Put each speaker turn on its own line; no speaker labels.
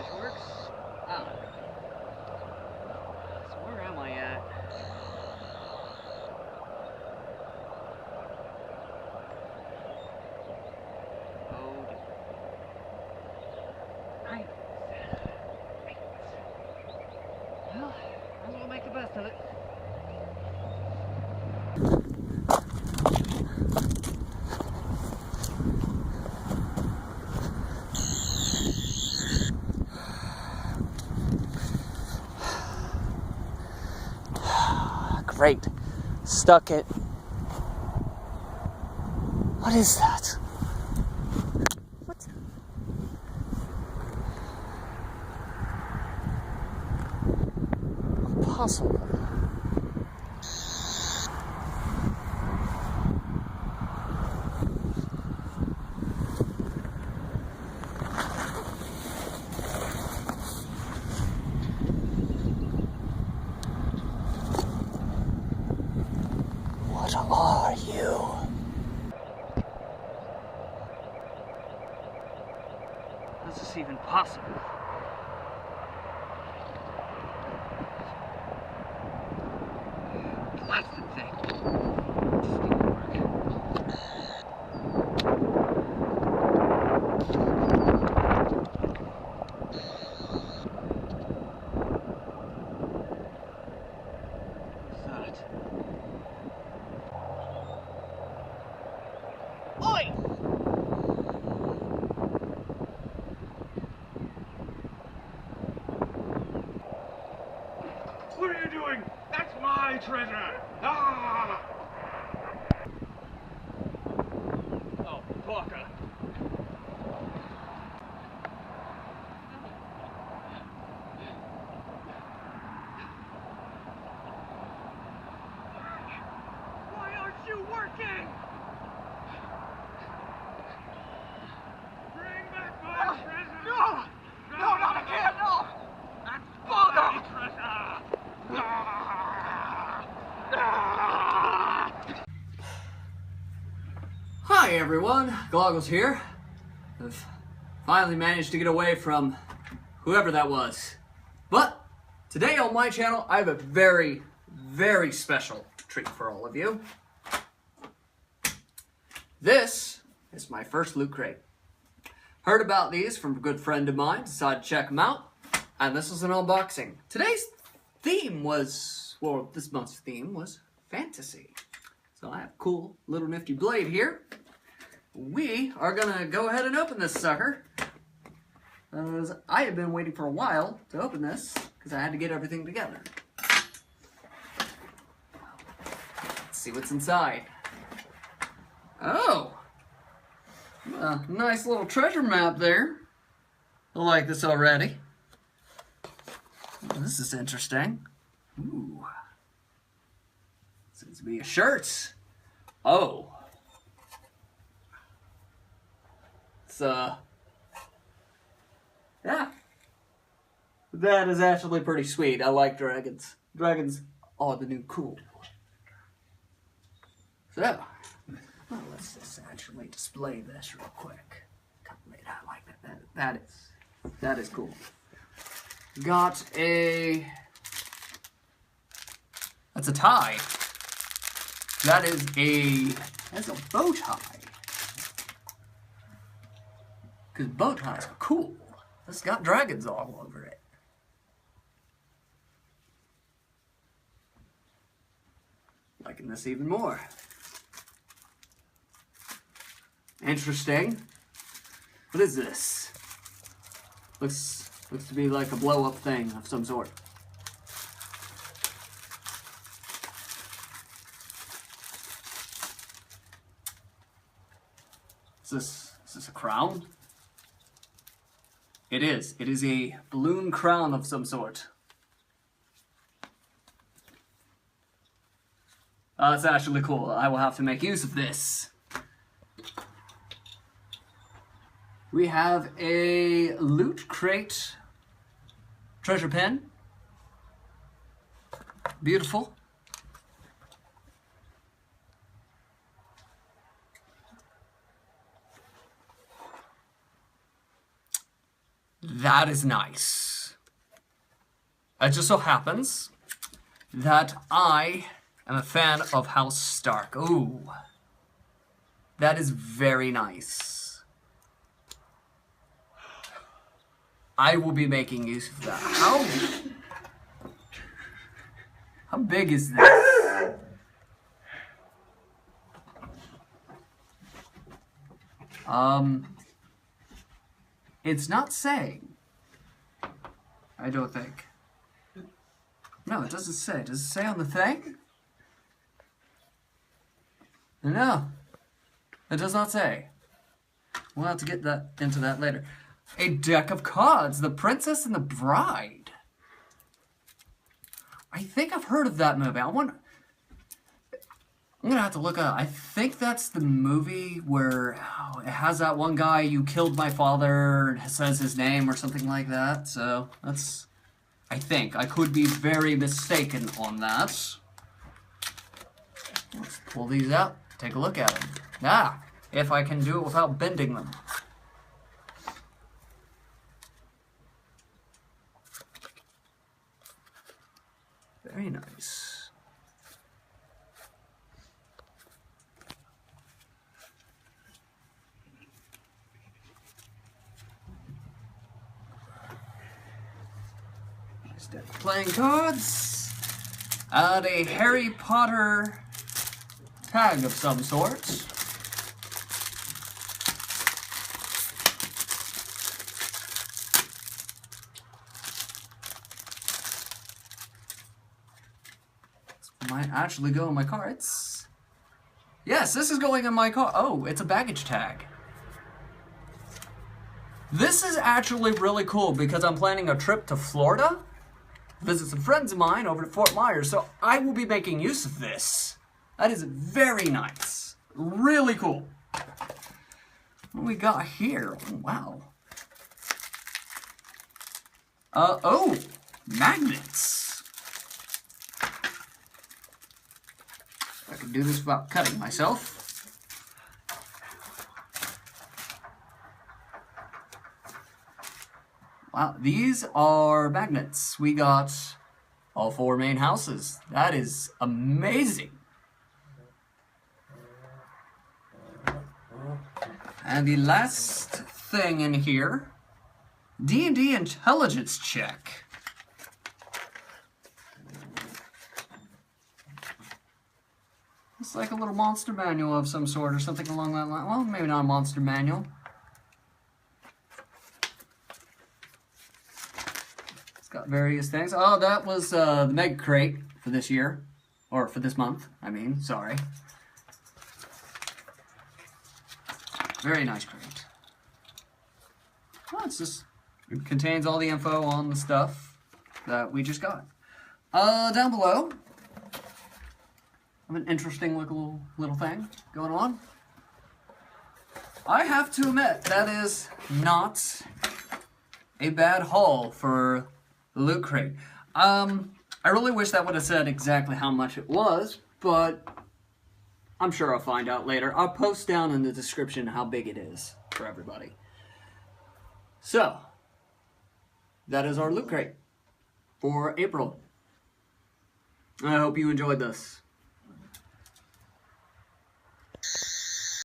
this works. Ah. So where am I at? Oh, right. Well, might as well make the best of it. Great. Stuck it. What is that? What? Impossible. What are you? How is this even possible? The blasted thing. This didn't work. What's that? Oi!
What are you doing? That's my treasure! Ah! Oh, Parker. Why aren't you working? Bring back my treasure! No! No, not again! No! That's my treasure!
Hi everyone, Gloggles here. I've finally managed to get away from whoever that was. But today on my channel, I have a very, very special treat for all of you. This is my first loot crate. Heard about these from a good friend of mine, decided to check them out, and this is an unboxing. Today's theme was, well, this month's theme was fantasy. So I have a cool little nifty blade here. We are gonna go ahead and open this sucker. As I have been waiting for a while to open this because I had to get everything together. Let's see what's inside. Oh, a nice little treasure map there. I like this already. This is interesting. Ooh. Seems to be a shirt. Oh. It's, yeah. That is actually pretty sweet. I like dragons. Dragons are the new cool. So, well, let's just actually display this real quick. I like that. That is cool. Got a... That's a tie. That's a bow tie. Because bow ties are cool. It's got dragons all over it. Liking this even more. Interesting. What is this? Looks to be like a blow-up thing of some sort. Is this a crown? It is. It is a balloon crown of some sort. That's actually cool. I will have to make use of this. We have a loot crate treasure pen. Beautiful. That That is nice. It just so happens that I am a fan of House Stark. Ooh. That is very nice. I will be making use of that. How big is this? It's not saying. I don't think. No, it doesn't say. Does it say on the thing? No. It does not say. We'll have to get into that later. A deck of cards. The Princess and the Bride. I think I've heard of that movie. I'm gonna have to look up. I think that's the movie where it has that one guy, "You killed my father," and says his name or something like that. So that's, I think. I could be very mistaken on that. Let's pull these out. Take a look at them. Ah, if I can do it without bending them. Very nice. Playing cards, and a Harry Potter tag of some sort. This might actually go in my cards. Yes, this is going in my car. Oh, it's a baggage tag. This is actually really cool because I'm planning a trip to Florida. Visit some friends of mine over at Fort Myers, so I will be making use of this. That is very nice. Really cool. What do we got here? Oh, wow. Oh, magnets. I can do this without cutting myself. Wow, these are magnets. We got all 4 main houses. That is amazing. And the last thing in here, D&D intelligence check. It's like a little monster manual of some sort or something along that line. Well, maybe not a monster manual. Got various things. Oh, that was the Meg crate for this year. Or for this month, I mean, sorry. Very nice crate. Well, it contains all the info on the stuff that we just got. Down below, I have an interesting little thing going on. I have to admit, that is not a bad haul for the loot crate. I really wish that would have said exactly how much it was, but I'm sure I'll find out later. I'll post down in the description how big it is for everybody. So, that is our loot crate for April. I hope you enjoyed this.